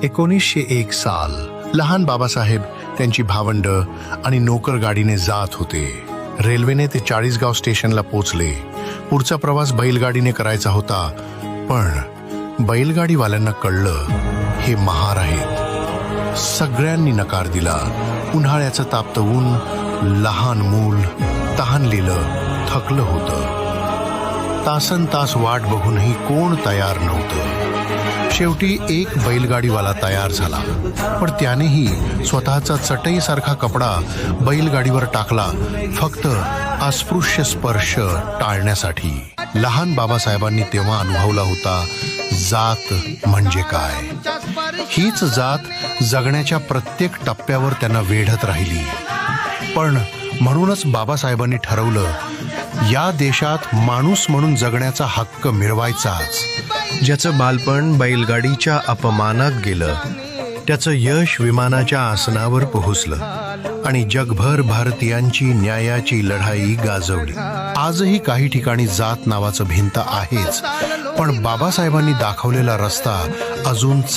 1901 साल. लहान बाबासाहेब, त्यांची भावंड आणि नोकर गाडीने जात होते. रेल्वेने ते चाळीसगाव स्टेशनला पोचले. पुढचा प्रवास बैलगाडीने करायचा होता, पण बैलगाडीवाल्यांना कळलं हे महार आहेत. सगळ्यांनी नकार दिला. उन्हाळ्याचं तापतं ऊन, लहान मूल, तहानलेलं, थकलं होतं. तासन तास वाट बघूनही कोण तयार नव्हतं. शेवटी एक बैलगाडीवाला तयार झाला, पण त्यानेही स्वतःचा चटईसारखा कपडा बैलगाडीवर टाकला, फक्त अस्पृश्य स्पर्श टाळण्यासाठी. लहान बाबासाहेबांनी तेव्हा अनुभवला होता जात म्हणजे काय. हीच जात जगण्याच्या प्रत्येक टप्प्यावर त्यांना वेढत राहिली. पण म्हणूनच बाबासाहेबांनी ठरवलं, या देशात माणूस म्हणून जगण्याचा हक्क मिळवायचाच. ज्याचं बालपण बैलगाडीच्या अपमानात गेलं, त्याचं यश विमानाच्या आसनावर पोहोचलं आणि जगभर भारतीयांची न्यायाची लढाई गाजवली. आजही काही ठिकाणी जात नावाचं भिंत आहेच, पण बाबासाहेबांनी दाखवलेला रस्ता अजून